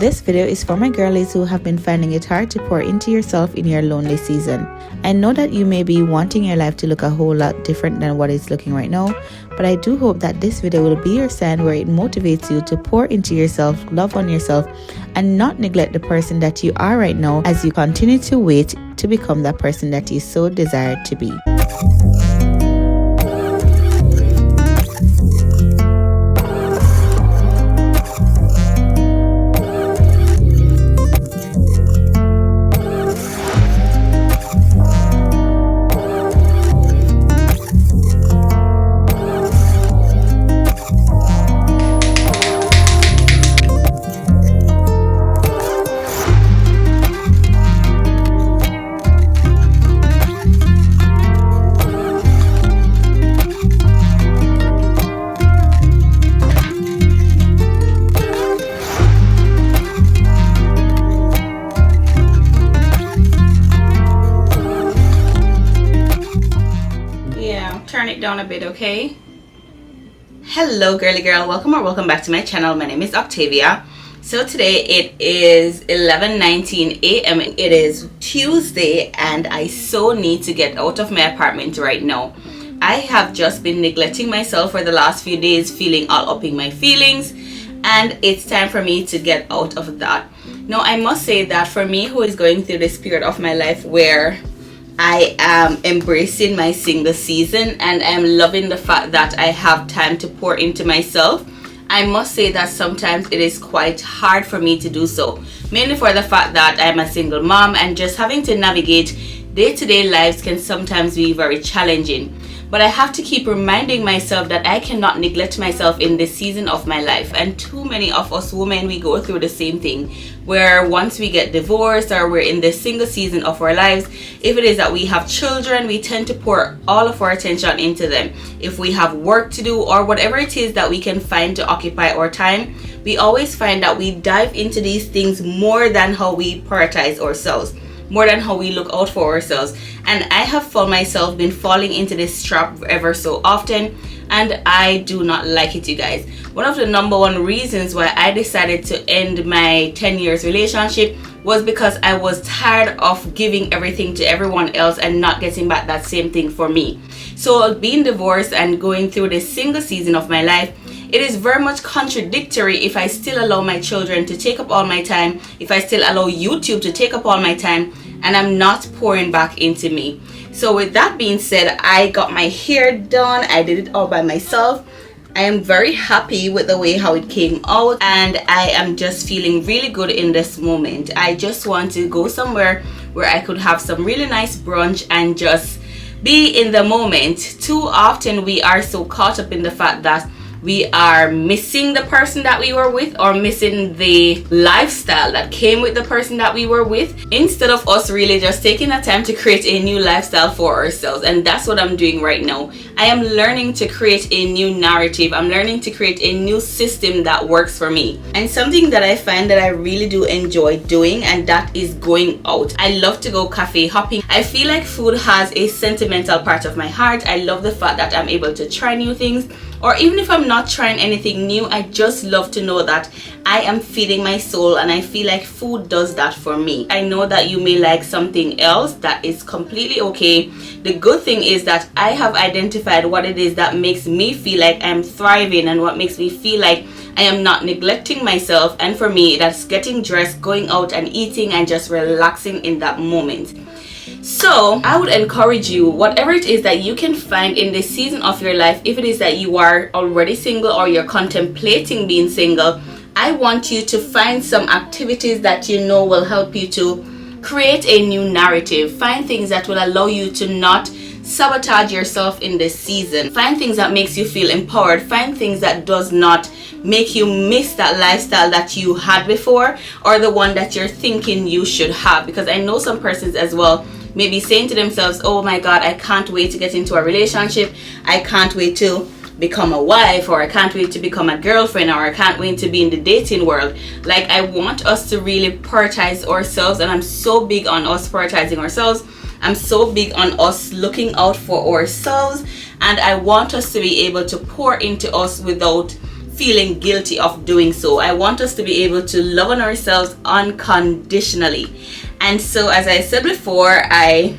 This video is for my girlies who have been finding it hard to pour into yourself in your lonely season. I know that you may be wanting your life to look a whole lot different than what it's looking right now, but I do hope that this video will be your sign where it motivates you to pour into yourself, love on yourself, and not neglect the person that you are right now as you continue to wait to become that person that you so desire to be. Turn it down a bit, okay? Hello girly girl, welcome back to my channel. My name is Octavia. So today it is 11:19 a.m. It is Tuesday and I so need to get out of my apartment right now. I have just been neglecting myself for the last few days, feeling all up in my feelings, and it's time for me to get out of that. Now I must say that for me, who is going through this period of my life where I am embracing my single season and I'm loving the fact that I have time to pour into myself, I must say that sometimes it is quite hard for me to do so, mainly for the fact that I'm a single mom and just having to navigate day-to-day lives can sometimes be very challenging. But I have to keep reminding myself that I cannot neglect myself in this season of my life. And too many of us women, we go through the same thing, where once we get divorced or we're in the single season of our lives, if it is that we have children, we tend to pour all of our attention into them. If we have work to do or whatever it is that we can find to occupy our time, we always find that we dive into these things more than how we prioritize ourselves, more than how we look out for ourselves. And I have found myself been falling into this trap ever so often, and I do not like it, you guys. One of the number one reasons why I decided to end my 10 years relationship was because I was tired of giving everything to everyone else and not getting back that same thing for me. So being divorced and going through this single season of my life, it is very much contradictory if I still allow my children to take up all my time, if I still allow YouTube to take up all my time, and I'm not pouring back into me. So with that being said, I got my hair done. I did it all by myself. I am very happy with the way how it came out, and I am just feeling really good in this moment. I just want to go somewhere where I could have some really nice brunch and just be in the moment. Too often we are so caught up in the fact that we are missing the person that we were with or missing the lifestyle that came with the person that we were with, instead of us really just taking the time to create a new lifestyle for ourselves. And that's what I'm doing right now. I am learning to create a new narrative. I'm learning to create a new system that works for me. And something that I find that I really do enjoy doing, and that is going out. I love to go cafe hopping. I feel like food has a sentimental part of my heart. I love the fact that I'm able to try new things. Or even if I'm not trying anything new, I just love to know that I am feeding my soul, and I feel like food does that for me. I know that you may like something else, that is completely okay. The good thing is that I have identified what it is that makes me feel like I'm thriving and what makes me feel like I am not neglecting myself. And for me, that's getting dressed, going out and eating and just relaxing in that moment. So I would encourage you, whatever it is that you can find in this season of your life, if it is that you are already single or you're contemplating being single, I want you to find some activities that you know will help you to create a new narrative. Find things that will allow you to not sabotage yourself in this season. Find things that makes you feel empowered. Find things that does not make you miss that lifestyle that you had before or the one that you're thinking you should have. Because I know some persons as well may be saying to themselves, oh my god, I can't wait to get into a relationship, I can't wait to become a wife, or I can't wait to become a girlfriend, or I can't wait to be in the dating world. Like, I want us to really prioritize ourselves, and I'm so big on us prioritizing ourselves. I'm so big on us looking out for ourselves, and I want us to be able to pour into us without feeling guilty of doing so. I want us to be able to love on ourselves unconditionally. And so, as I said before, I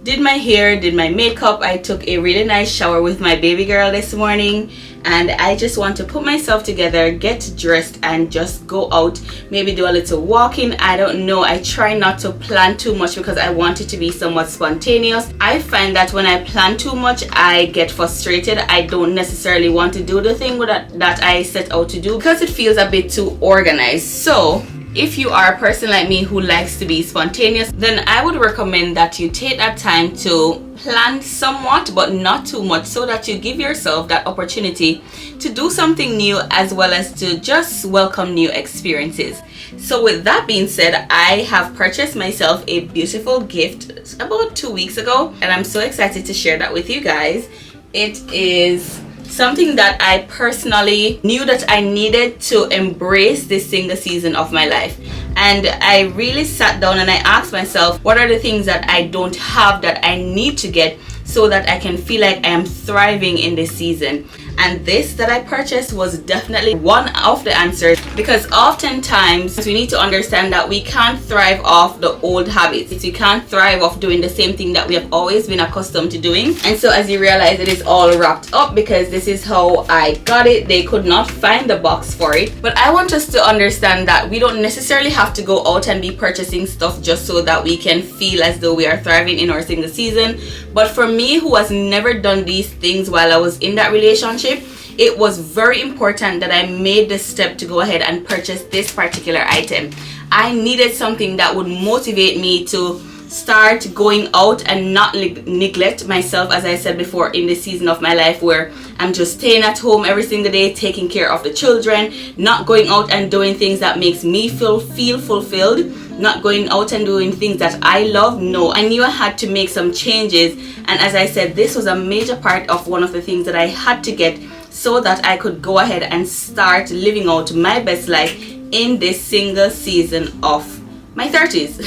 did my hair, did my makeup. I took a really nice shower with my baby girl this morning, and I just want to put myself together, get dressed, and just go out, maybe do a little walking. I don't know. I try not to plan too much because I want it to be somewhat spontaneous. I find that when I plan too much, I get frustrated. I don't necessarily want to do the thing that I set out to do because it feels a bit too organized. So if you are a person like me who likes to be spontaneous, then I would recommend that you take that time to plan somewhat, but not too much, so that you give yourself that opportunity to do something new as well as to just welcome new experiences. So with that being said, I have purchased myself a beautiful gift about 2 weeks ago, and I'm so excited to share that with you guys. It is something that I personally knew that I needed to embrace this single season of my life. And I really sat down and I asked myself, what are the things that I don't have that I need to get so that I can feel like I am thriving in this season? And this that I purchased was definitely one of the answers, because oftentimes we need to understand that we can't thrive off the old habits. We can't thrive off doing the same thing that we have always been accustomed to doing. And so as you realize, it is all wrapped up because this is how I got it. They could not find the box for it. But I want us to understand that we don't necessarily have to go out and be purchasing stuff just so that we can feel as though we are thriving in our single season. But for me, who has never done these things while I was in that relationship, it was very important that I made the step to go ahead and purchase this particular item. I needed something that would motivate me to start going out and not neglect myself, as I said before, in this season of my life where I'm just staying at home every single day, taking care of the children, not going out and doing things that makes me feel fulfilled, not going out and doing things that I love. No, I knew I had to make some changes, and as I said, this was a major part of one of the things that I had to get so that I could go ahead and start living out my best life in this single season of my 30s.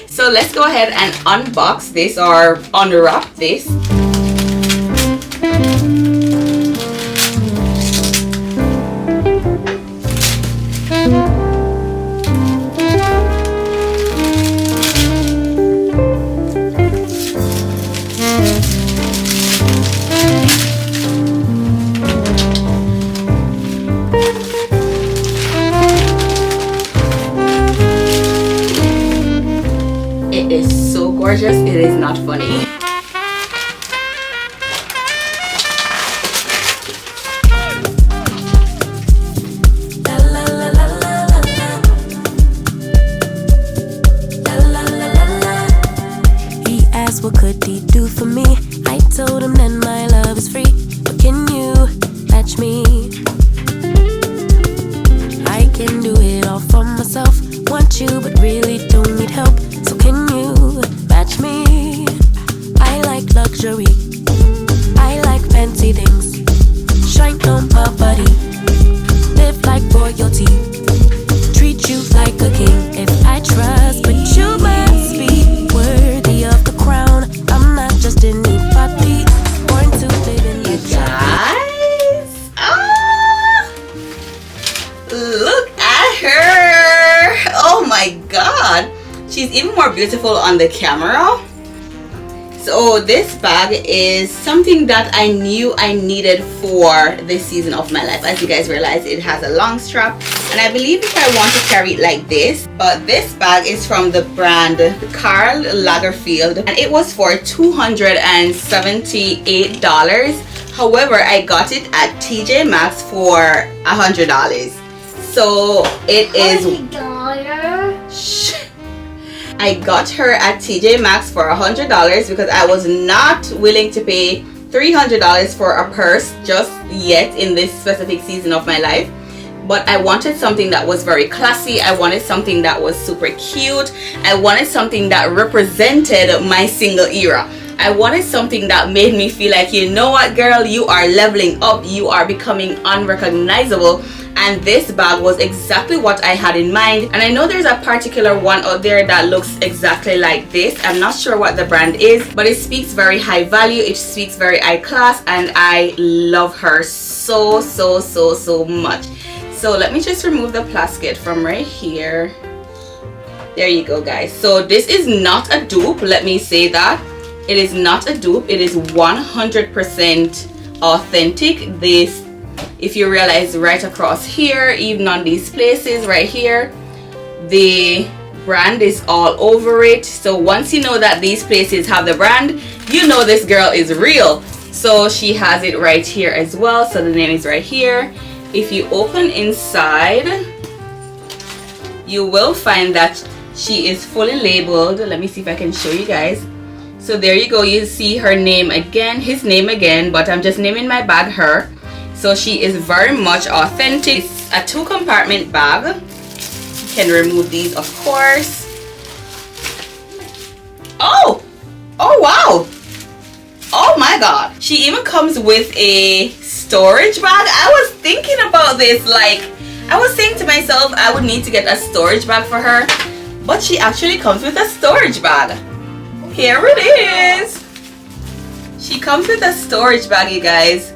So let's go ahead and unbox this or unwrap this. It is so gorgeous, it is not funny. He asked what could he do for me. I told him that my love is free. But can you match me? I can do it all for myself. Want you but really don't need help. So can you match me? I like luxury, I like fancy things. Shine on my body, live like royalty, treat you like a king. If I trust, but you must be worthy of the crown. I'm not just anybody, born to live in the Guys, look at her. Oh my god, she's even more beautiful on the camera. So this bag is something that I knew I needed for this season of my life. As you guys realize, it has a long strap, and I believe if I want to carry it like this. But this bag is from the brand KARL Lagerfield, and it was for $278. However, I got it at TJ Maxx for $100. So it is I got her at TJ Maxx for $100 because I was not willing to pay $300 for a purse just yet in this specific season of my life. But I wanted something that was very classy. I wanted something that was super cute. I wanted something that represented my single era. I wanted something that made me feel like, you know what, girl, you are leveling up, you are becoming unrecognizable, and this bag was exactly what I had in mind. And I know there's a particular one out there that looks exactly like this. I'm not sure what the brand is, but it speaks very high value, it speaks very high class, and I love her so much. So let me just remove the plastic from right here. There you go, guys. So this is not a dupe, let me say that. It is not a dupe, it is 100% authentic. This, if you realize, right across here, even on these places right here, the brand is all over it. So once you know that these places have the brand, you know this girl is real. So she has it right here as well, so the name is right here. If you open inside, you will find that she is fully labeled. Let me see if I can show you guys. So there you go, you see her name again, his name again, but I'm just naming my bag her. So she is very much authentic. It's a 2-compartment bag. You can remove these, of course. Oh wow, oh my god, she even comes with a storage bag. I was thinking about this, like I was saying to myself I would need to get a storage bag for her, but she actually comes with a storage bag. Here it is. She comes with a storage bag, you guys,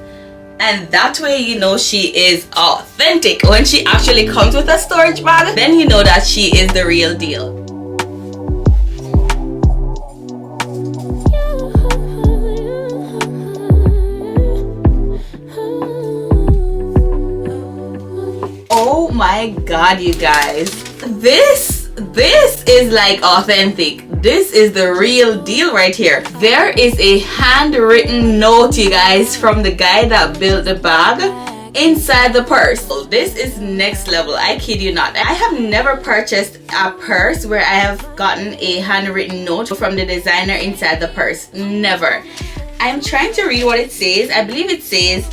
and that way you know she is authentic. When she actually comes with a storage bag, then you know that she is the real deal. Oh my god, you guys, this is like authentic. This is the real deal right here. There is a handwritten note, you guys, from the guy that built the bag inside the purse. So this is next level, I kid you not. I have never purchased a purse where I have gotten a handwritten note from the designer inside the purse. Never. I'm trying to read what it says. I believe it says,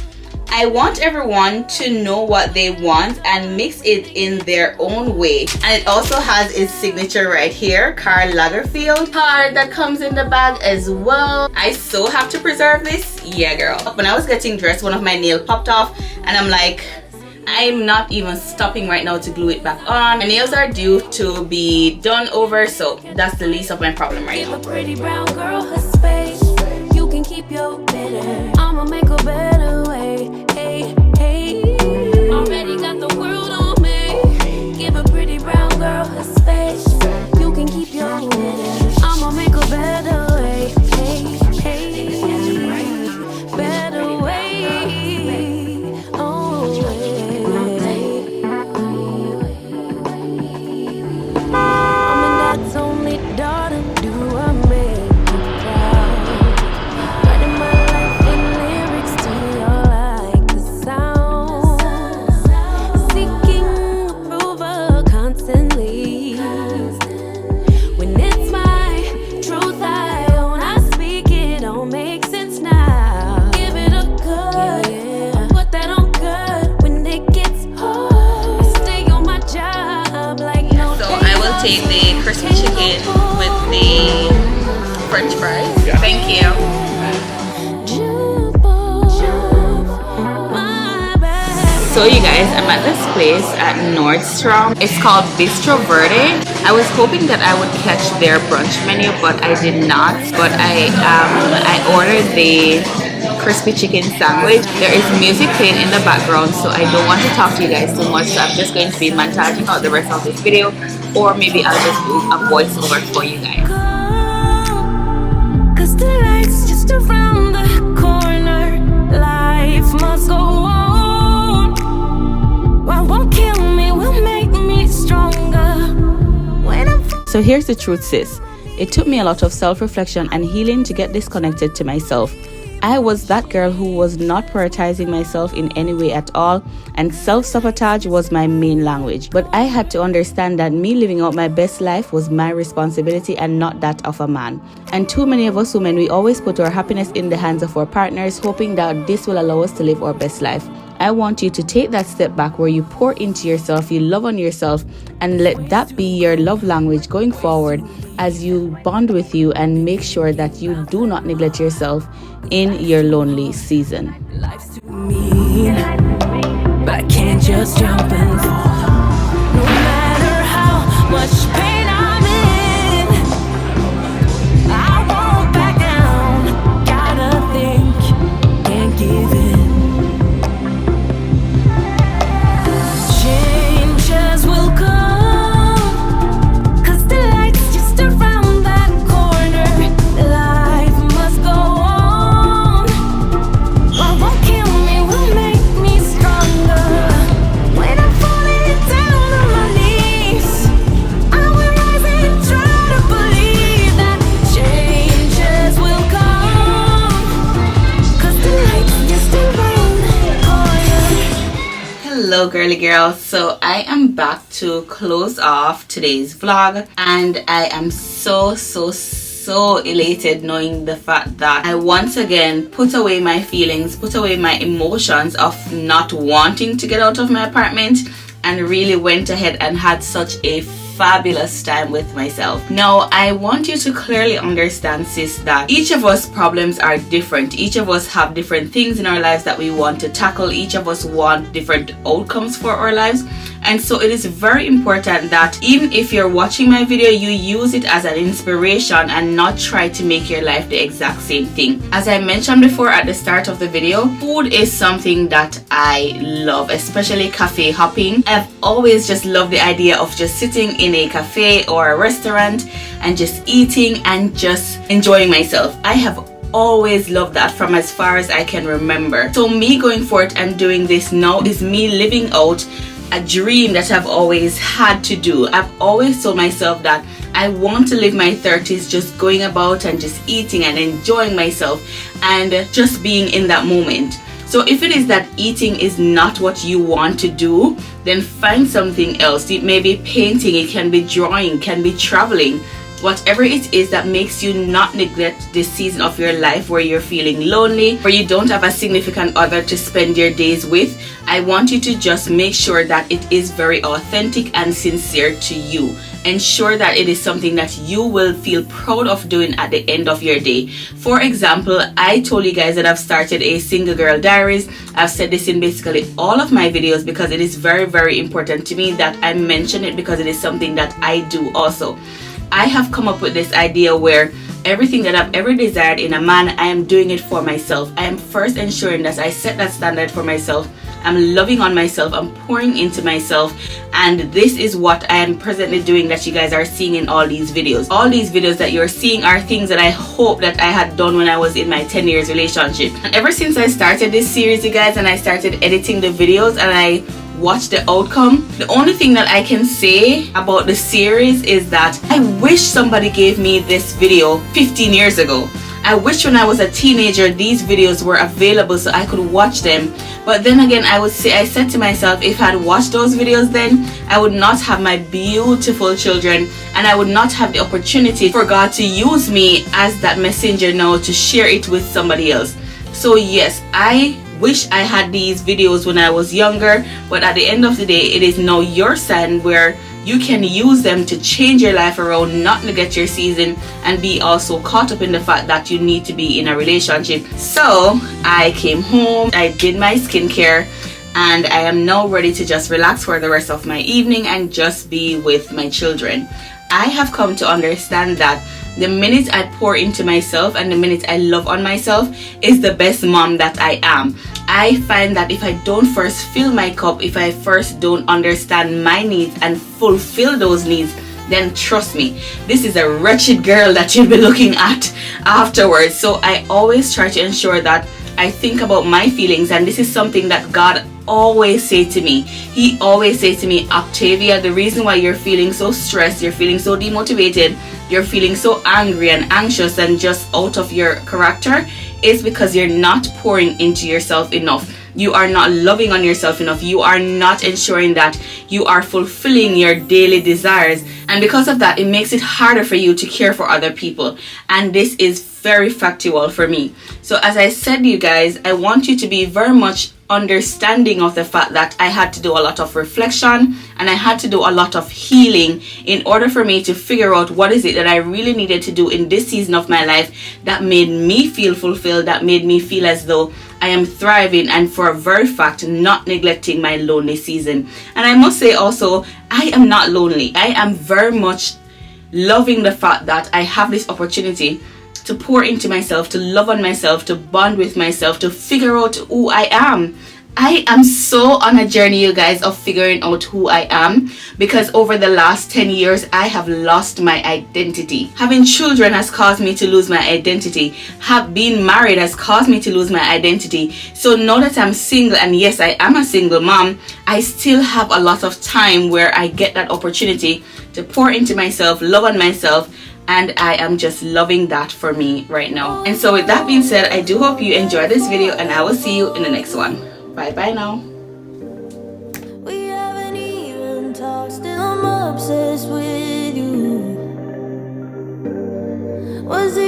I want everyone to know what they want and mix it in their own way. And it also has his signature right here, KARL LAGERFIELD card that comes in the bag as well. I so have to preserve this. Yeah, girl. When I was getting dressed, one of my nails popped off and I'm like, I'm not even stopping right now to glue it back on. My nails are due to be done over, so that's the least of my problem right now. Give a pretty brown girl her space. You can keep your bitter. I'ma make a better way. Hey, hey. Already got the world on me. Give a pretty brown girl her space. You can keep your bitter. I'ma make a better way. Hey, hey. Better way. Oh, I'm in Dad's only daughter. Do I make you proud? Writing my life in lyrics till you like the sound. Seeking approval constantly. When it's my truth I own, I speak it. Don't make sense now. Give it a good. Put that on good when it gets hard. Stay on my job like no. So I will take the crispy chicken with the french fries. Thank you. So you guys, I'm at this place at Nordstrom. It's called Bistro Verde. I was hoping that I would catch their brunch menu, but I did not. But I ordered the crispy chicken sandwich. There is music playing in the background, so I don't want to talk to you guys too much. So I'm just going to be montaging out the rest of this video, or maybe I'll just do a voiceover for you guys. Cause the light's just around the corner. Life must go on. What won't kill me will make me stronger. When I'm So here's the truth, sis. It took me a lot of self-reflection and healing to get disconnected to myself. I was that girl who was not prioritizing myself in any way at all, and self-sabotage was my main language. But I had to understand that me living out my best life was my responsibility and not that of a man. And too many of us women, we always put our happiness in the hands of our partners, hoping that this will allow us to live our best life. I want you to take that step back where you pour into yourself, you love on yourself, and let that be your love language going forward as you bond with you, and make sure that you do not neglect yourself in your lonely season. life's too mean. but I can't just jump and fall. No matter how much pain I'm in, I won't back down. Gotta think, can't give in. Changes will come, 'cause the light's just around that corner. Life must go on. What won't kill me will make me stronger. When I'm falling down on my knees, I will rise and try to believe that changes will come, 'cause the light's just around the corner. Hello girly girl, so I am back to close off today's vlog, and I am so elated knowing the fact that I once again put away my feelings, put away my emotions of not wanting to get out of my apartment, and really went ahead and had such a fabulous time with myself. Now I want you to clearly understand, sis, that each of us problems are different. Each of us have different things in our lives that we want to tackle. Each of us want different outcomes for our lives, and so it is very important that even if you're watching my video, you use it as an inspiration and not try to make your life the exact same thing. As I mentioned before at the start of the video, food is something that I love, especially cafe hopping. I've always just loved the idea of just sitting in a cafe or a restaurant and just eating and just enjoying myself. I have always loved that from as far as I can remember. So me going forth and doing this now is me living out a dream that I've always had to do. I've always told myself that I want to live my 30s just going about and just eating and enjoying myself and just being in that moment. So if it is that eating is not what you want to do, then find something else. It may be painting, it can be drawing, it can be traveling. Whatever it is that makes you not neglect this season of your life where you're feeling lonely, where you don't have a significant other to spend your days with, I want you to just make sure that it is very authentic and sincere to you. Ensure that it is something that you will feel proud of doing at the end of your day. For example, I told you guys that I've started a single girl diaries. I've said this in basically all of my videos because it is very important to me that I mention it, because it is something that I do also. I have come up with this idea where everything that I've ever desired in a man, I am doing it for myself. I am first ensuring that I set that standard for myself. I'm loving on myself, I'm pouring into myself, and this is what I am presently doing that you guys are seeing in all these videos. All these videos that you're seeing are things that I hope that I had done when I was in my 10 years relationship. And ever since I started this series, you guys, and I started editing the videos and I watch the outcome, the only thing that I can say about the series is that I wish somebody gave me this video 15 years ago. I wish when I was a teenager these videos were available so I could watch them. But then again, I said to myself, if I had watched those videos then, I would not have my beautiful children, and I would not have the opportunity for God to use me as that messenger now to share it with somebody else. So yes, I wish I had these videos when I was younger, but at the end of the day, it is now your sign where you can use them to change your life around, not neglect your season, and be also caught up in the fact that you need to be in a relationship. So I came home, I did my skincare, and I am now ready to just relax for the rest of my evening and just be with my children. I have come to understand that the minute I pour into myself and the minute I love on myself is the best mom that I am. I find that if I don't first fill my cup, if I first don't understand my needs and fulfill those needs, then trust me, this is a wretched girl that you'll be looking at afterwards. So I always try to ensure that I think about my feelings, and this is something that God always say to me. He always say to me, Octavia, the reason why you're feeling so stressed, you're feeling so demotivated, you're feeling so angry and anxious and just out of your character is because you're not pouring into yourself enough. You are not loving on yourself enough. You are not ensuring that you are fulfilling your daily desires, and because of that, it makes it harder for you to care for other people. And this is very factual for me. So as I said, you guys, I want you to be very much understanding of the fact that I had to do a lot of reflection and I had to do a lot of healing in order for me to figure out what is it that I really needed to do in this season of my life that made me feel fulfilled, that made me feel as though I am thriving, and for a very fact not neglecting my lonely season. And I must say also, I am not lonely. I am very much loving the fact that I have this opportunity to pour into myself, to love on myself, to bond with myself, to figure out who I am. I am so on a journey, you guys, of figuring out who I am, because over the last 10 years I have lost my identity. Having children has caused me to lose my identity. Being married has caused me to lose my identity. So now that I'm single, and yes, I am a single mom, I still have a lot of time where I get that opportunity to pour into myself, love on myself, and I am just loving that for me right now. And so with that being said, I do hope you enjoy this video, and I will see you in the next one. Bye bye now. We haven't even talked, still I'm obsessed with you. Was it